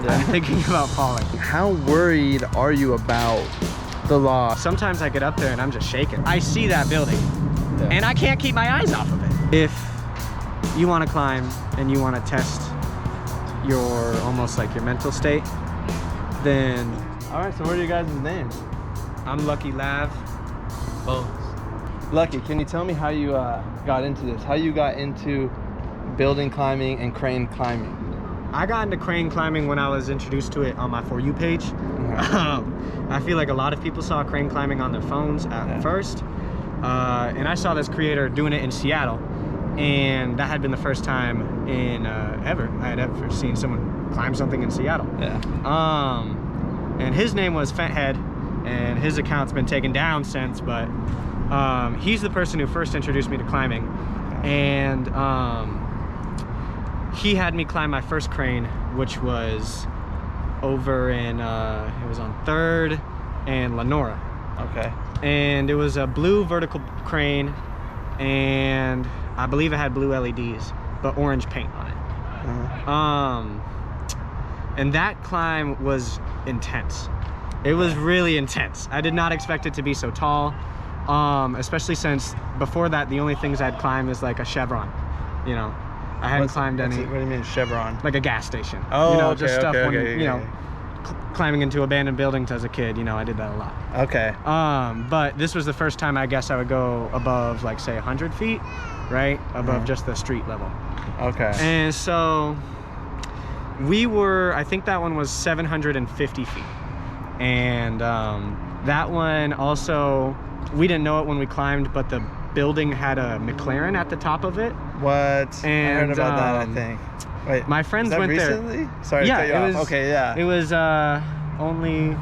I'm thinking about falling. How worried are you about the law? Sometimes I get up there and I'm just shaking. I see that building and I can't keep my eyes off of it. If you want to climb and you want to test your almost like your mental state, then... All right, so what are your guys' names? I'm Lucky Lav. Bones. Lucky, can you tell me how you got into this? How you got into building climbing and crane climbing? I got into crane climbing when I was introduced to it on my For You page. I feel like a lot of people saw crane climbing on their phones at first. And I saw this creator doing it in Seattle. And that had been the first time in I had ever seen someone climb something in Seattle. And his name was Fathead, and his account's been taken down since, but he's the person who first introduced me to climbing. And he had me climb my first crane, which was over in, it was on 3rd and Lenora. Okay. And it was a blue vertical crane, and I believe it had blue LEDs, but orange paint on it. And that climb was intense. It was really intense. I did not expect it to be so tall, especially since before that, the only things I'd climb is like a chevron, you know. I hadn't climbed any. What do you mean chevron? Like a gas station. Oh, you know, okay, just stuff okay, when, okay, you know, climbing into abandoned buildings as a kid, you know, I did that a lot. Okay. But this was the first time I guess I would go above, like, say 100 feet, right? Above just the street level. Okay. And so we were, I think that one was 750 feet. And that one also, we didn't know it when we climbed, but the building had a McLaren at the top of it. What? And, I heard about that, I think. Wait, my friends went recently? there. Sorry to cut you off. Okay, yeah. It was only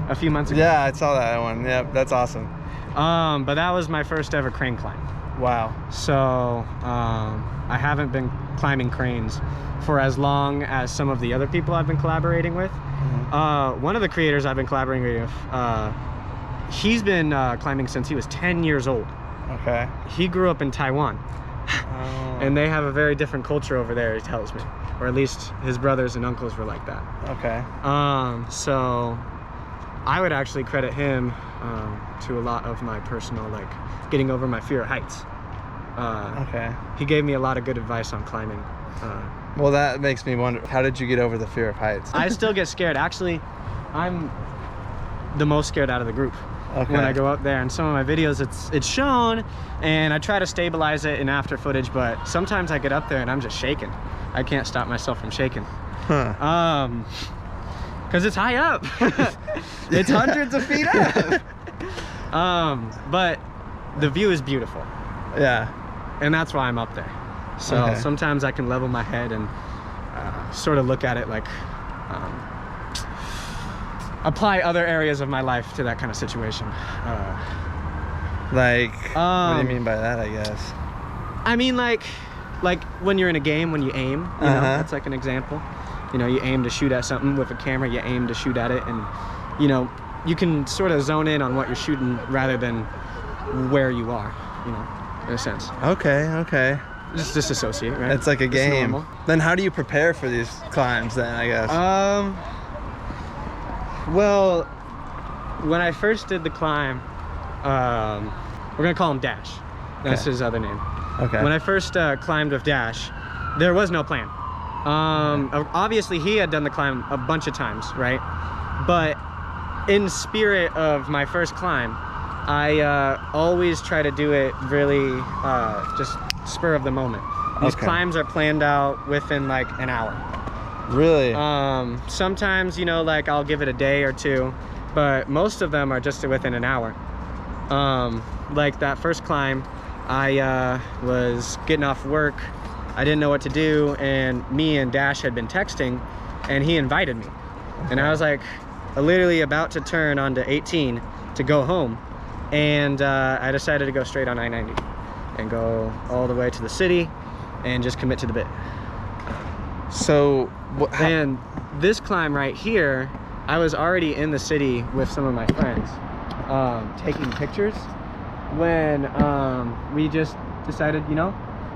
a few months ago. Yeah, I saw that one. Yep, that's awesome. But that was my first ever crane climb. Wow. So I haven't been climbing cranes for as long as some of the other people I've been collaborating with. One of the creators I've been collaborating with, he's been climbing since he was 10 years old. Okay. He grew up in Taiwan. And they have a very different culture over there, he tells me. Or at least his brothers and uncles were like that. Okay. So I would actually credit him to a lot of my personal, like, getting over my fear of heights. Okay. He gave me a lot of good advice on climbing. Well, that makes me wonder, how did you get over the fear of heights? I still get scared. Actually, I'm the most scared out of the group. Okay. When I go up there, and some of my videos it's shown, and I try to stabilize it in after footage, but sometimes I get up there and I'm just shaking. I can't stop myself from shaking. Because it's high up. It's hundreds of feet up. But the view is beautiful. Yeah. And that's why I'm up there. So sometimes I can level my head and sort of look at it like apply other areas of my life to that kind of situation. Like, what do you mean by that, I guess? I mean, like when you're in a game, when you aim, you know, that's like an example. You know, you aim to shoot at something with a camera, you aim to shoot at it, and, you know, you can sort of zone in on what you're shooting rather than where you are, you know, in a sense. Okay, okay. Just disassociate, right? It's like a game. Then how do you prepare for these climbs then, I guess? Well, when I first did the climb, we're gonna call him Dash. That's his other name. Okay. When I first climbed with Dash, there was no plan. Obviously he had done the climb a bunch of times, right? But in spirit of my first climb, I always try to do it really just spur of the moment. These climbs are planned out within like an hour. Really? Sometimes, you know, like I'll give it a day or two, but most of them are just within an hour. Like that first climb, I was getting off work. I didn't know what to do, and me and Dash had been texting, and he invited me. And I was like literally about to turn onto 18 to go home, and I decided to go straight on I-90 and go all the way to the city and just commit to the bit. So, and this climb right here, I was already in the city with some of my friends taking pictures when we just decided, you know,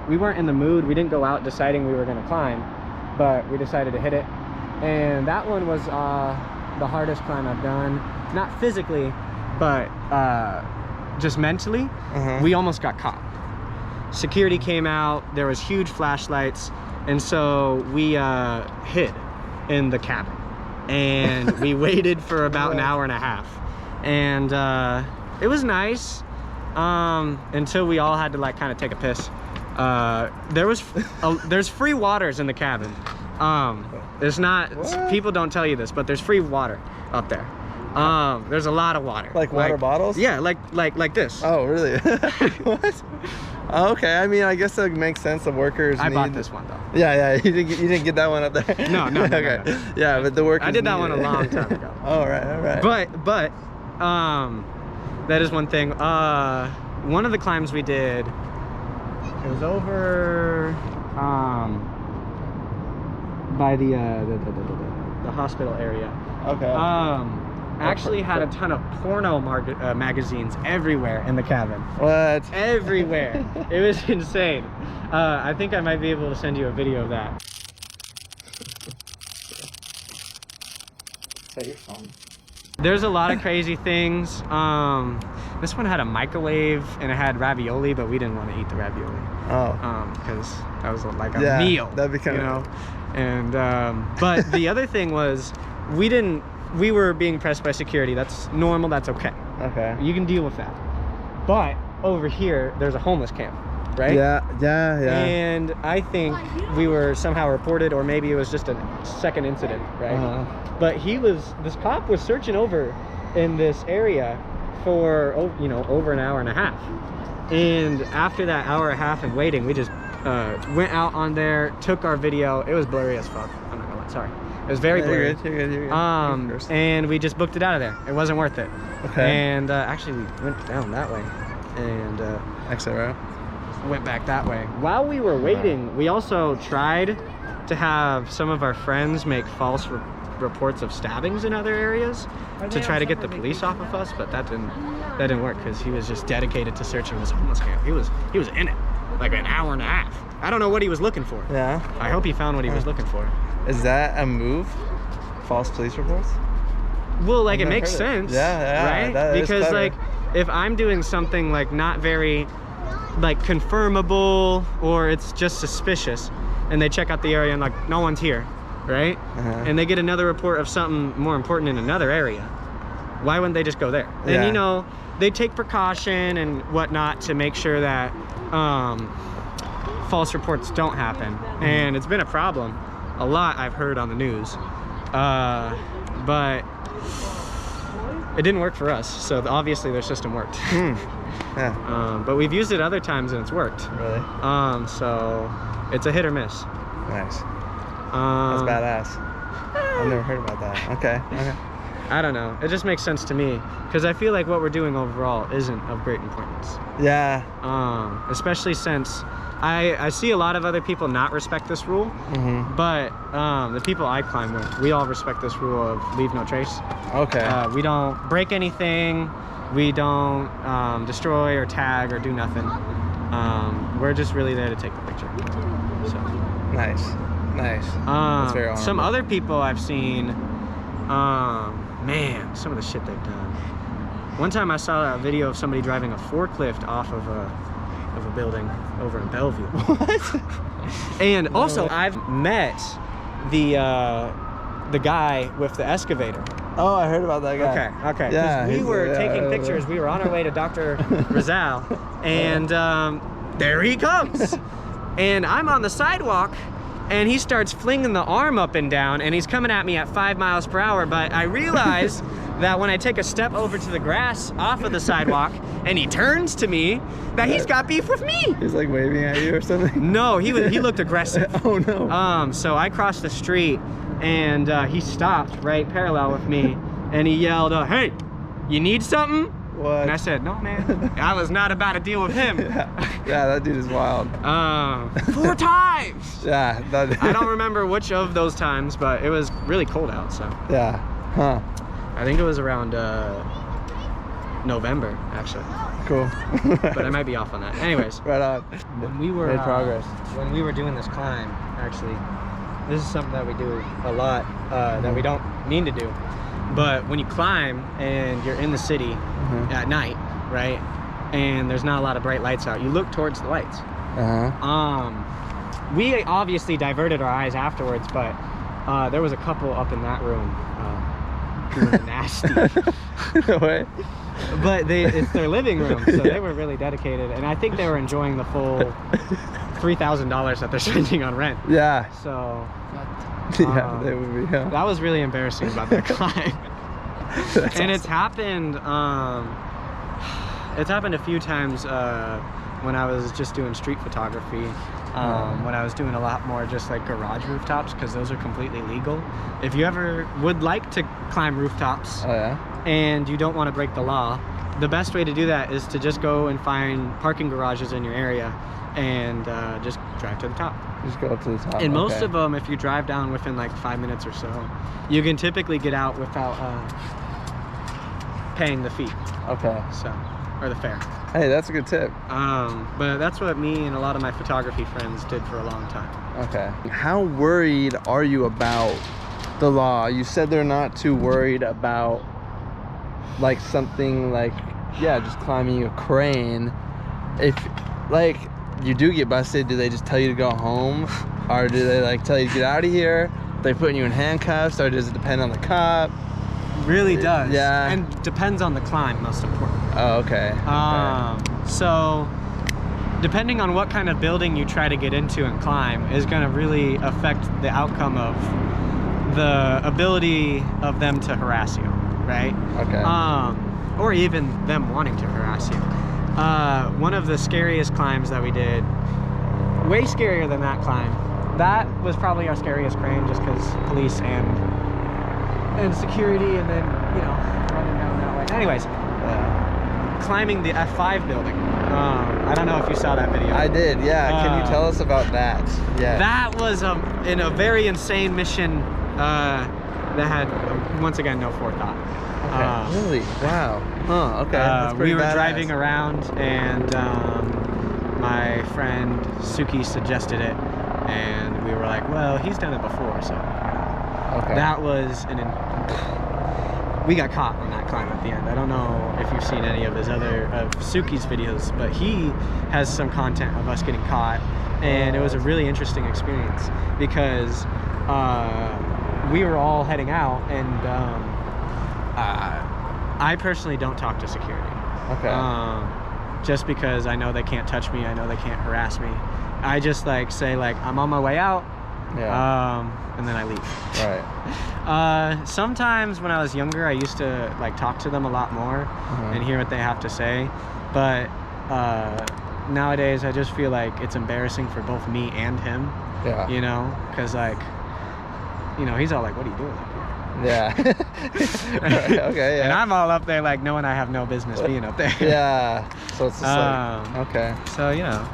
we weren't in the mood. We didn't go out deciding we were going to climb, but we decided to hit it. And that one was the hardest climb I've done. Not physically, but just mentally. We almost got caught. Security came out, there was huge flashlights, and so we hid in the cabin. And we waited for about an hour and a half. And it was nice until we all had to like kind of take a piss. There's free waters in the cabin. There's not, people don't tell you this, but there's free water up there. There's a lot of water. Like water bottles? Yeah, like this. Oh, really? What? Okay, I mean, I guess that makes sense. The workers I bought this one though. Yeah, you didn't get that one up there. No. Okay. No. Yeah, but the workers. I did that one a long time ago. All right. But that is one thing. One of the climbs we did, it was over by the hospital area. Okay. Actually had a ton of porno magazines everywhere in the cabin. What? Everywhere. It was insane. I think I might be able to send you a video of that. Is that your phone? There's a lot of crazy things. This one had a microwave and it had ravioli, but we didn't want to eat the ravioli. Oh. Because that was like a meal. That'd be kind of. And but the other thing was we were being pressed by security. That's normal, that's okay. Okay. You can deal with that. But over here, there's a homeless camp, right? Yeah. And I think we were somehow reported, or maybe it was just a second incident, right? But this cop was searching over in this area for, over an hour and a half. And after that hour and a half and waiting, we just went out on there, took our video. It was blurry as fuck. I'm not gonna lie, sorry. It was very blurry. You're good. And we just booked it out of there. It wasn't worth it. Okay. And actually, we went down that way, and exit route. Went back that way. While we were waiting, we also tried to have some of our friends make false reports of stabbings in other areas to try to get the police off of us, but that didn't work because he was just dedicated to searching this homeless camp. He was in it like an hour and a half. I don't know what he was looking for. Yeah. I hope he found what he was looking for. Is that a move? False police reports? Well, like it makes sense. Yeah. Right? Because like if I'm doing something like not very like confirmable, or it's just suspicious, and they check out the area and like no one's here, right? And they get another report of something more important in another area, why wouldn't they just go there? And they take precaution and whatnot to make sure that false reports don't happen. And it's been a problem a lot, I've heard on the news, but it didn't work for us, so obviously their system worked. But we've used it other times and it's worked. Really? So it's a hit or miss. Nice. That's badass. I've never heard about that. Okay. I don't know, it just makes sense to me because I feel like what we're doing overall isn't of great importance. Yeah. Especially since I see a lot of other people not respect this rule, but the people I climb with, we all respect this rule of leave no trace. Okay. We don't break anything, we don't destroy or tag or do nothing. We're just really there to take the picture. So nice. That's very honorable. Some other people I've seen, man, some of the shit they've done. One time I saw a video of somebody driving a forklift off of a building over in Bellevue. What? And also, I've met the guy with the excavator. Oh, I heard about that guy. Okay. Yeah, we were taking pictures. We were on our way to Dr. Rizal, and there he comes. And I'm on the sidewalk, and he starts flinging the arm up and down, and he's coming at me at 5 miles per hour. But I realize that when I take a step over to the grass off of the sidewalk, and he turns to me, that he's got beef with me. He's like waving at you or something? No, he looked aggressive. Oh no. So I crossed the street, and he stopped right parallel with me, and he yelled, "Hey, you need something?" What? And I said, "No, man, I was not about to deal with him." Yeah, that dude is wild. 4 times. Yeah. I don't remember which of those times, but it was really cold out, so. Yeah. Huh. I think it was around November, actually. Cool. But I might be off on that. Anyways. Right on. When we were made progress. When we were doing this climb, actually, this is something that we do a lot, that we don't mean to do. But when you climb and you're in the city at night, right, and there's not a lot of bright lights out, you look towards the lights. We obviously diverted our eyes afterwards, but there was a couple up in that room doing nasty. No way. But it's their living room, so they were really dedicated, and I think they were enjoying the full $3,000 that they're spending on rent. Yeah. So yeah, they would be. Yeah. That was really embarrassing about that climb. And awesome. It's happened a few times when I was just doing street photography. When I was doing a lot more just like garage rooftops, because those are completely legal. If you ever would like to climb rooftops and you don't want to break the law, the best way to do that is to just go and find parking garages in your area and just drive to the top. Just go up to the top. And most of them, if you drive down within like 5 minutes or so, you can typically get out without paying the fee. Or the fare. Hey, that's a good tip. But that's what me and a lot of my photography friends did for a long time. How worried are you about the law? You said they're not too worried about like something like, just climbing a crane. If like you do get busted, do they just tell you to go home? Or do they like tell you to get out of here? Are they putting you in handcuffs, or does it depend on the cop? Really does. Yeah. And depends on the climb, most important. Oh, okay. So depending on what kind of building you try to get into and climb is going to really affect the outcome of the ability of them to harass you, right? Or even them wanting to harass you. One of the scariest climbs that we did, way scarier than that climb, that was probably our scariest crane, just because police and security, and then, you know, running down that way. Anyways, climbing the F5 building. I don't know if you saw that video. I did, yeah. Can you tell us about that? Yeah. That was in a very insane mission that had, once again, no forethought. Really? Wow. Okay. We were driving around, and my friend Suki suggested it, and we were like, well, he's done it before, so that was we got caught on that climb at the end. I don't know if you've seen any of his other Suki's videos, but he has some content of us getting caught, and it was a really interesting experience because we were all heading out, and I personally don't talk to security. Just because I know they can't touch me, I know they can't harass me. I just like say like, I'm on my way out, and then I leave. Sometimes when I was younger, I used to like talk to them a lot more and hear what they have to say, but nowadays I just feel like it's embarrassing for both me and him. You know, because like, you know, he's all like, what are you doing up here? And I'm all up there like knowing I have no business being up there. So it's just like, so you know,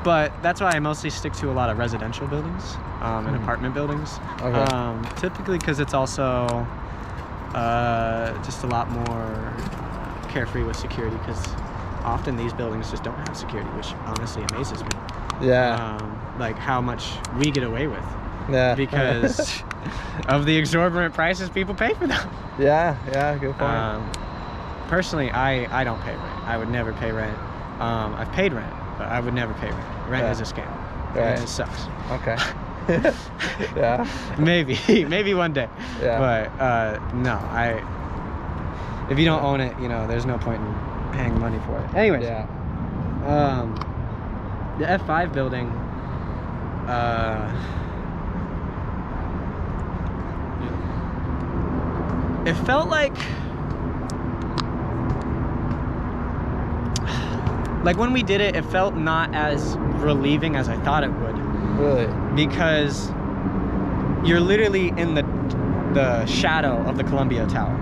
but that's why I mostly stick to a lot of residential buildings and apartment buildings, typically because it's also just a lot more carefree with security, because often these buildings just don't have security, which honestly amazes me. Like how much we get away with. Because of the exorbitant prices people pay for them. Good point. Personally, I don't pay rent. I would never pay rent. I've paid rent, but I would never pay rent. Rent is a scam. It just sucks. Maybe one day. But no, if you don't own it, you know, there's no point in paying money for it. Anyways, the F5 building, it felt like when we did it, it felt not as relieving as I thought it would. Really? Because you're literally in the shadow of the Columbia Tower.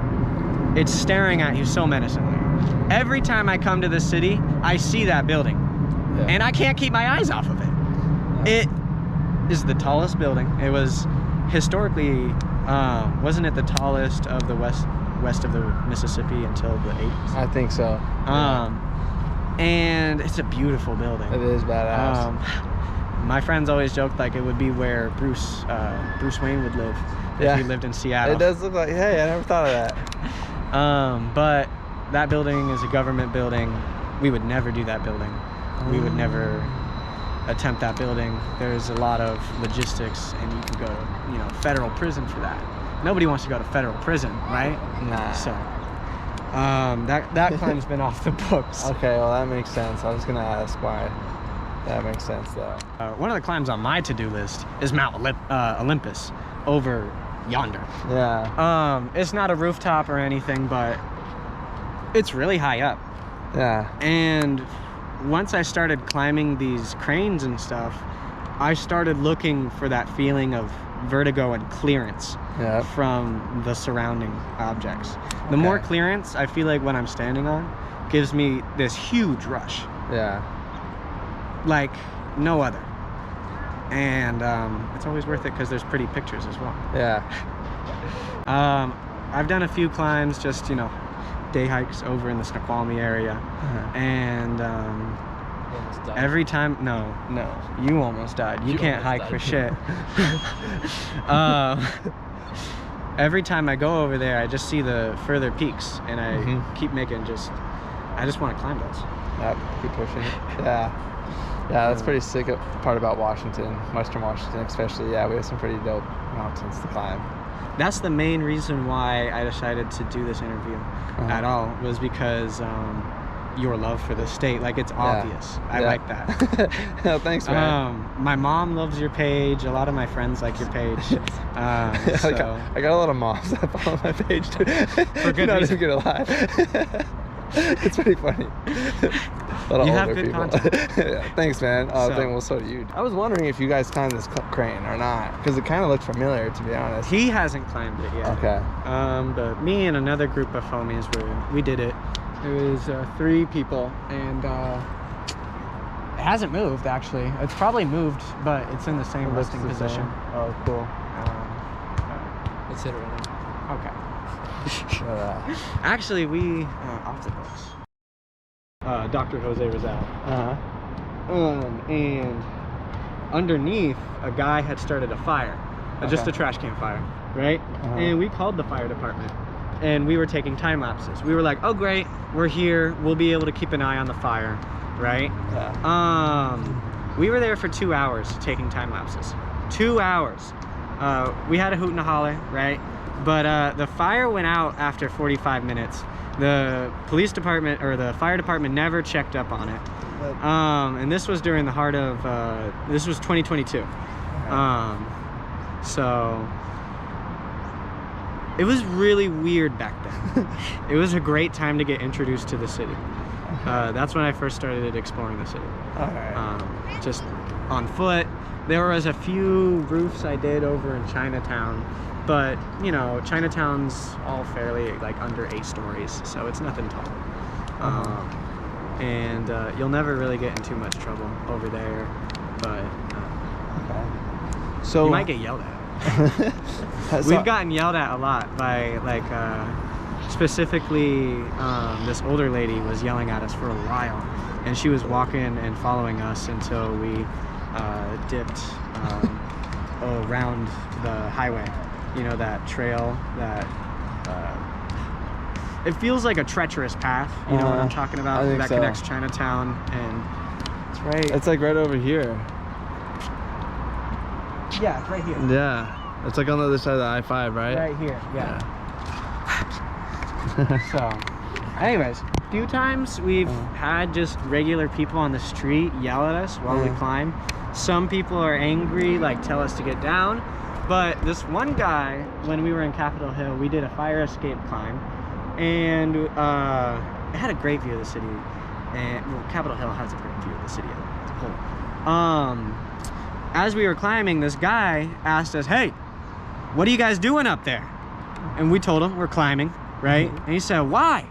It's staring at you so menacingly. Every time I come to this city, I see that building, and I can't keep my eyes off of it. It is the tallest building. It was historically, wasn't it the tallest of the west of the Mississippi until the 80s? I think so. And it's a beautiful building. It is badass. My friends always joked like it would be where Bruce Wayne would live if he lived in Seattle. It does look like, hey, I never thought of that. But that building is a government building. We would never do that building. We would never attempt that building. There's a lot of logistics, and you could go to, federal prison for that. Nobody wants to go to federal prison, right? Nah. So that climb's been off the books. Okay, well that makes sense. I was gonna ask why. That makes sense though. One of the climbs on my to-do list is Mount Olympus over yonder. Yeah. It's not a rooftop or anything, but it's really high up. Yeah. And once I started climbing these cranes and stuff, I started looking for that feeling of vertigo and clearance from the surrounding objects. The more clearance I feel like when I'm standing on gives me this huge rush. Yeah. Like no other. And it's always worth it because there's pretty pictures as well. Yeah. I've done a few climbs, just day hikes over in the Snoqualmie area, and every time you almost died. You can't hike for shit. Every time I go over there, I just see the further peaks, and I keep making I just want to climb those. Yep, keep pushing it. Yeah, that's pretty sick part about Washington, Western Washington especially. Yeah, we have some pretty dope mountains to climb. That's the main reason why I decided to do this interview at all, was because your love for the state. Like, it's obvious. I like that. No, thanks, man. My mom loves your page. A lot of my friends like your page. I got a lot of moms that follow my page too. For good reason. Not even gonna lie. It's pretty funny. A lot of older good people. content. Thanks, man. Well, so do you. I was wondering if you guys climbed this crane or not, because it kind of looked familiar, to be honest. He hasn't climbed it yet. Okay. But me and another group of homies, we did it. It was 3 people, and it hasn't moved, actually. It's probably moved, but it's in the same resting position. Oh, cool. Let's hit it right now. Okay. Actually, we off the books. Dr. Jose Rizal. And underneath, a guy had started a fire, just a trash can fire, right? And we called the fire department, and we were taking time lapses. We were like, "Oh, great, we're here. We'll be able to keep an eye on the fire," right? Yeah. We were there for 2 hours taking time lapses. 2 hours. We had a hoot and a holler, right? But the fire went out after 45 minutes. The police department, or the fire department, never checked up on it. And this was during the heart of, this was 2022. So it was really weird back then. It was a great time to get introduced to the city. That's when I first started exploring the city. Just on foot. There was a few roofs I did over in Chinatown, but Chinatown's all fairly like under 8 stories, so it's nothing tall. And you'll never really get in too much trouble over there, but so you might get yelled at. We've gotten yelled at a lot by specifically this older lady was yelling at us for a while, and she was walking and following us until we dipped around the highway. That trail that it feels like a treacherous path. You know what I'm talking about? That connects Chinatown, and it's right. It's like right over here. Yeah, it's right here. Yeah, it's like on the other side of the I-5, right? Right here. Yeah. So, anyways, a few times we've had just regular people on the street yell at us while we climb. Some people are angry, like tell us to get down. But this one guy, when we were in Capitol Hill, we did a fire escape climb, and it had a great view of the city. And well, Capitol Hill has a great view of the city as a whole. As we were climbing, this guy asked us, "Hey, what are you guys doing up there?" And we told him we're climbing, right? And he said, "Why?"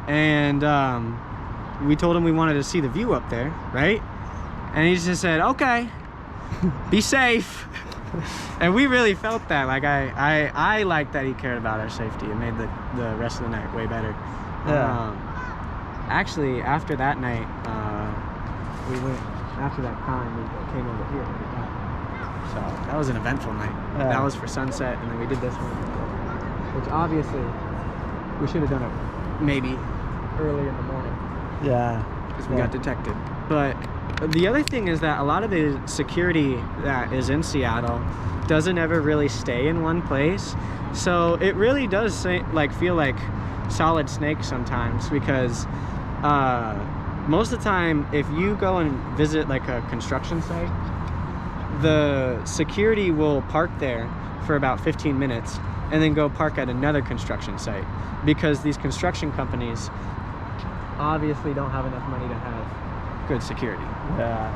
And we told him we wanted to see the view up there, right? And he just said, "Okay, be safe." And we really felt that. Like I liked that he cared about our safety. It made the rest of the night way better. Actually, after that night, we went after that climb, we came over here. So that was an eventful night. Yeah. That was for sunset, and then we did this one, which obviously we should have done it maybe early in the morning. Yeah. Because we got detected. But the other thing is that a lot of the security that is in Seattle doesn't ever really stay in one place. So it really does feel like Solid Snake sometimes, because most of the time if you go and visit like a construction site, the security will park there for about 15 minutes and then go park at another construction site, because these construction companies obviously don't have enough money to have good security. Yeah.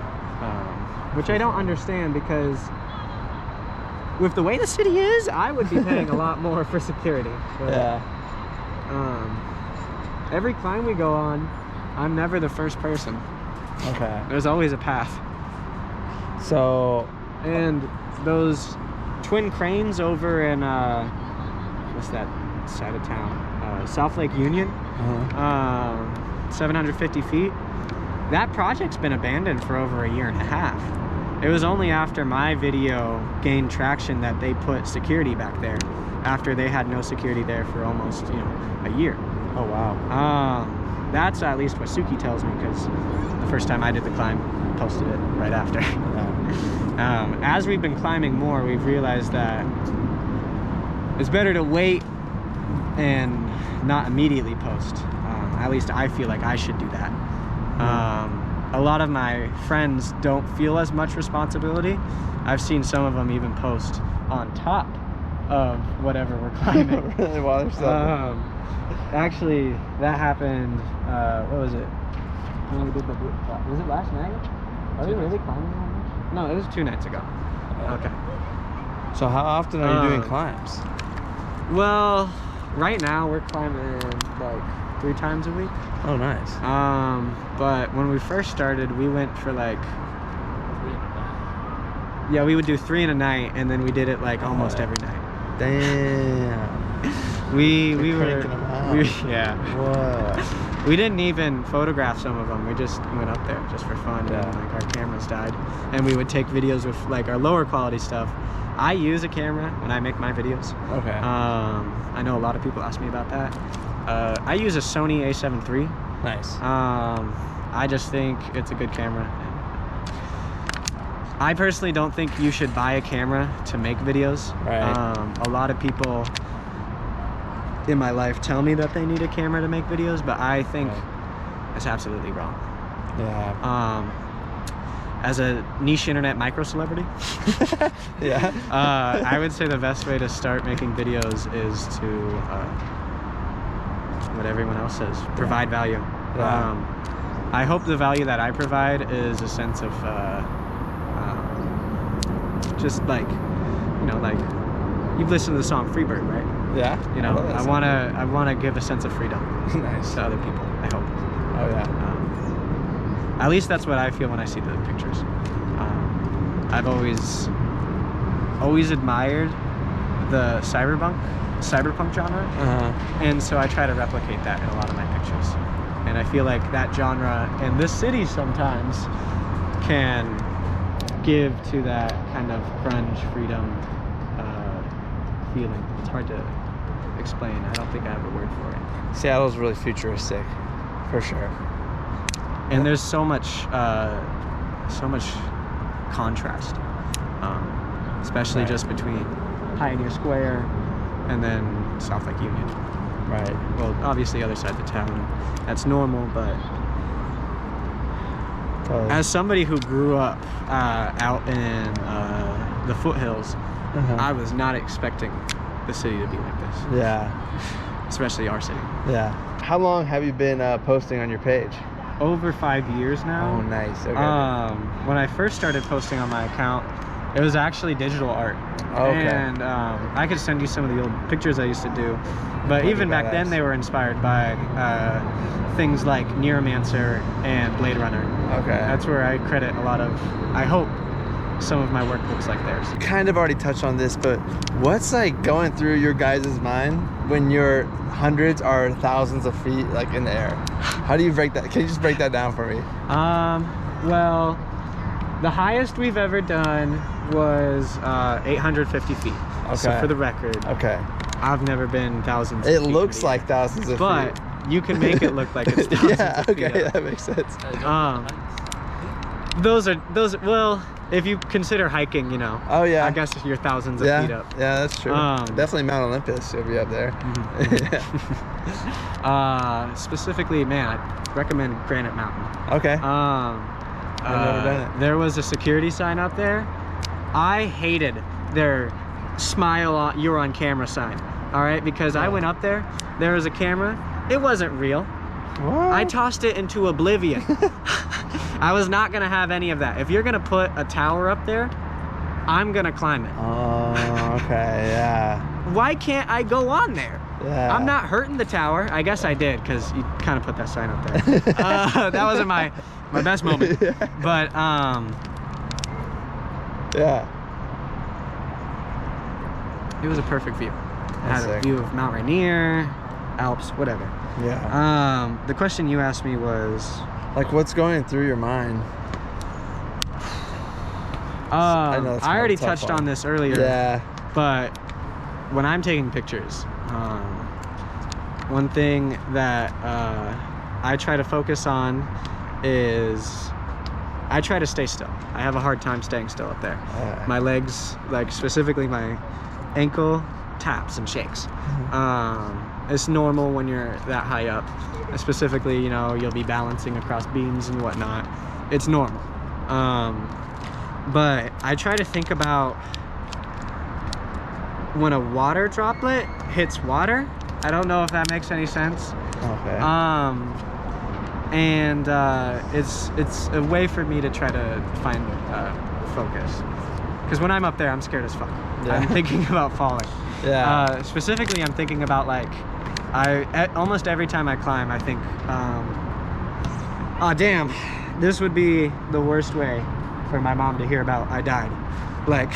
Which I don't understand, because with the way the city is, I would be paying a lot more for security. But, Yeah. every climb we go on, I'm never the first person. Okay. There's always a path. So, And those twin cranes over in what's that side of town? South Lake Union. 750 feet. That project's been abandoned for over a year and a half. It was only after my video gained traction that they put security back there, after they had no security there for almost, a year. oh wow. That's at least what Suki tells me, because the first time I did the climb, posted it right after. Yeah. As we've been climbing more, we've realized that it's better to wait and not immediately post. At least I feel like I should do that. A lot of my friends don't feel as much responsibility. I've seen some of them even post on top of whatever we're climbing. Really? While they're still Actually, that happened, what was it? When we did the boot climb. Was it last night? Are we really climbing that much? No, it was 2 nights ago. Okay. So how often are you doing climbs? Well, right now we're climbing like 3 times a week. Oh, nice. But when we first started, we went for like, yeah, we would do 3 in a night, and then we did it like almost every night. Damn. we You're were, cranking 'em out. yeah. Whoa. We didn't even photograph some of them. We just went up there just for fun. Yeah. And like our cameras died, and we would take videos with like our lower quality stuff. I use a camera when I make my videos. Okay. I know a lot of people ask me about that. I use a Sony a7 III. Nice. I just think it's a good camera. I personally don't think you should buy a camera to make videos. Right. A lot of people in my life tell me that they need a camera to make videos, but I think it's absolutely wrong. Yeah. As a niche internet micro celebrity, Yeah. I would say the best way to start making videos is to what everyone else says, provide value. Yeah. I hope the value that I provide is a sense of just like, like you've listened to the song Freebird, right? Yeah. I wanna give a sense of freedom Nice. to other people, I hope. Oh yeah. At least that's what I feel when I see the pictures. I've always admired the cyberpunk genre, and so I try to replicate that in a lot of my pictures. And I feel like that genre in this city sometimes can give to that kind of grunge freedom feeling. It's hard to explain. I don't think I have a word for it. Seattle's really futuristic, for sure. And there's so much contrast, especially just between Pioneer Square and then South Lake Union. Right. Well, obviously other side of the town, that's normal, but as somebody who grew up out in the foothills, I was not expecting the city to be like this. Yeah. Especially our city. Yeah. How long have you been posting on your page? Over 5 years now. Oh, nice. Okay. When I first started posting on my account, it was actually digital art. Okay. And I could send you some of the old pictures I used to do. But even back then, they were inspired by things like Neuromancer and Blade Runner. Okay. That's where I credit a lot of, I hope, some of my work looks like theirs. You kind of already touched on this, but what's like going through your guys' mind when you're hundreds or thousands of feet like in the air? How do you break that? Can you just break that down for me? Well, The highest we've ever done was 850 feet. Okay. So for the record, Okay. I've never been thousands of It feet looks in the like air. thousands of But feet. you can make it look like it's thousands Yeah, of feet okay, up. that makes sense. Those well, if you consider hiking, you know. Oh yeah. I guess you're thousands of feet up. Yeah, that's true. Definitely Mount Olympus if you're up there. Specifically, man, I recommend Granite Mountain. Okay. I've never done it. There was a security sign up there. I hated their you're on camera sign. All right, because I went up there. There was a camera. It wasn't real. What? I tossed it into oblivion. I was not gonna have any of that. If you're gonna put a tower up there, I'm gonna climb it. Oh, okay, yeah. Why can't I go on there? Yeah. I'm not hurting the tower. I guess I did, because you kind of put that sign up there. That wasn't my best moment. Yeah. But Yeah. it was a perfect view. It That's had a sick. view of Mount Rainier, Alps, whatever. Yeah. The question you asked me was, Like, what's going through your mind? I know it's kind of already a tough touched one. on this earlier. Yeah. But when I'm taking pictures, one thing that I try to focus on is I try to stay still. I have a hard time staying still up there. My legs, like specifically my ankle, taps and shakes. It's normal when you're that high up. Specifically, you know, you'll be balancing across beams and whatnot. It's normal. But I try to think about when a water droplet hits water. I don't know if that makes any sense. Okay. It's a way for me to try to find focus. Because when I'm up there, I'm scared as fuck. Yeah. I'm thinking about falling. Yeah. Specifically, I'm thinking about like, almost every time I climb, I think, oh damn, this would be the worst way for my mom to hear about I died. Like,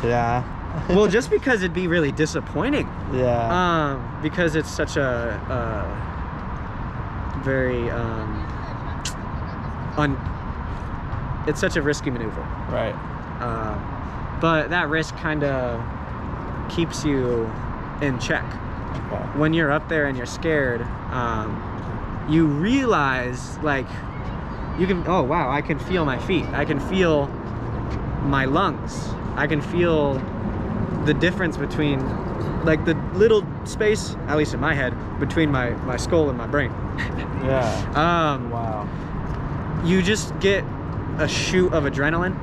Yeah. well, just because it'd be really disappointing. Yeah. Because it's such a very it's such a risky maneuver. Right. But that risk kind of keeps you in check. Okay. When you're up there and you're scared, you realize, like, you can, oh wow, I can feel my feet. I can feel my lungs. I can feel the difference between, like, the little space, at least in my head, between my skull and my brain. Yeah. Wow. You just get a shoot of adrenaline,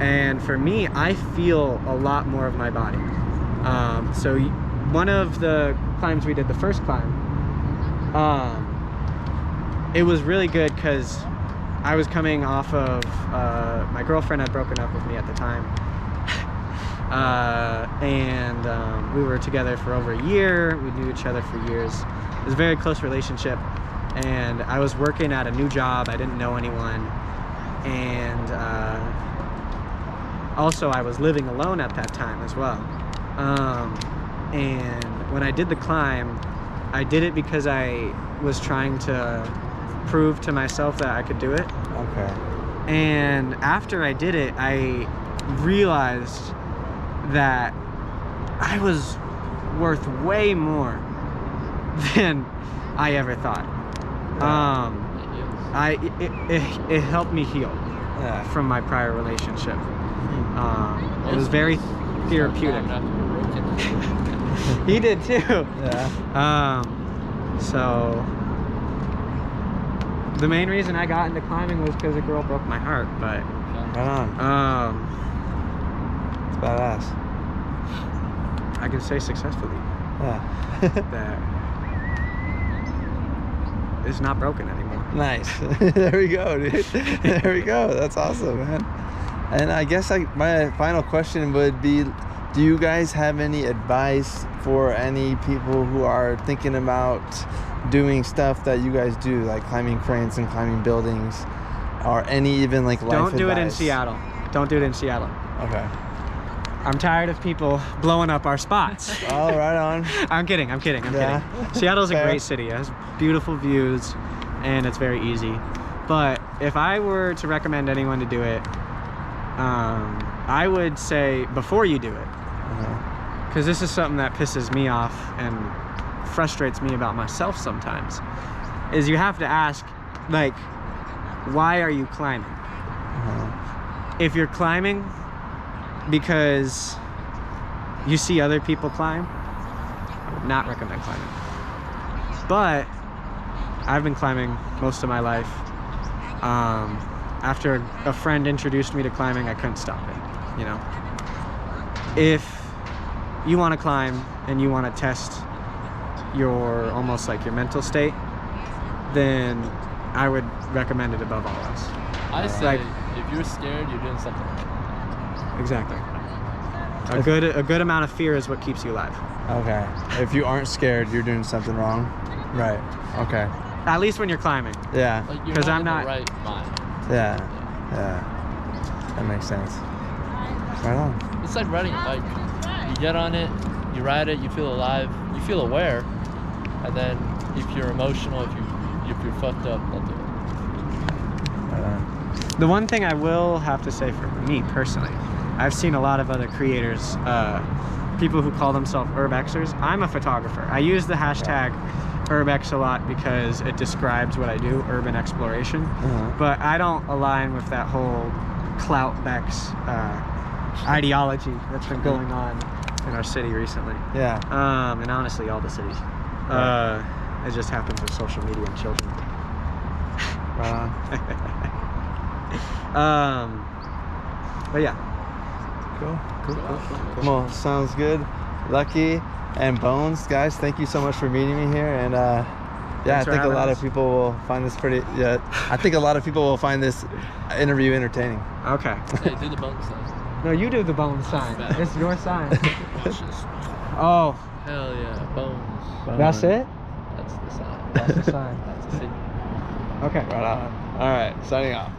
and for me, I feel a lot more of my body. So one of the climbs we did, the first climb, it was really good because I was coming off of, my girlfriend had broken up with me at the time. And we were together for over a year. We knew each other for years. It was a very close relationship. And I was working at a new job. I didn't know anyone. And also I was living alone at that time as well. And when I did the climb, I did it because I was trying to prove to myself that I could do it. Okay. And after I did it, I realized that I was worth way more than I ever thought. It helped me heal from my prior relationship. It was very therapeutic. He did too. Yeah. So the main reason I got into climbing was because a girl broke my heart, but Right on. It's badass. I can say successfully Yeah. that it's not broken anymore. Nice. There we go, dude. There we go. That's awesome, man. And I guess my final question would be, do you guys have any advice for any people who are thinking about doing stuff that you guys do, like climbing cranes and climbing buildings, or any even like life advice? Don't do it in Seattle. Don't do it in Seattle. Okay. I'm tired of people blowing up our spots. Oh, right on. I'm kidding. kidding. Seattle's a great city. It has beautiful views and it's very easy. But if I were to recommend anyone to do it, I would say before you do it, because this is something that pisses me off and frustrates me about myself sometimes, is you have to ask, like, why are you climbing? If you're climbing because you see other people climb, I would not recommend climbing. But I've been climbing most of my life. After a friend introduced me to climbing, I couldn't stop it, you know? If you want to climb and you want to test your, almost like your mental state, then I would recommend it above all else. I say, like, if you're scared, you're doing something wrong. Exactly. A good amount of fear is what keeps you alive. Okay. If you aren't scared, you're doing something wrong. Right. Okay. At least when you're climbing. Yeah. Like, you're 'Cause not I'm in not- the right mind. Yeah. Yeah. That makes sense. Right on. It's like riding a bike. You get on it, you ride it, you feel alive, you feel aware, and then if you're emotional, if you're fucked up, don't do it. Right on. The one thing I will have to say for me personally, I've seen a lot of other creators, people who call themselves urbexers. I'm a photographer. I use the hashtag urbex a lot because it describes what I do, urban exploration. But I don't align with that whole clout-bex ideology that's been going on in our city recently. Yeah. And honestly, all the cities. It just happens with social media and children. Right on. But yeah. Cool. Well, sounds good. Lucky and Bones, guys, thank you so much for meeting me here. And yeah, I think a lot of people will find this I think a lot of people will find this interview entertaining. Okay. Hey, do the bone sign. No, you do the bone sign. It's your sign. Watch this. Oh. Hell yeah, bones. That's it? That's the sign. That's the sign. That's the sign. Okay. Right on. All right, signing off.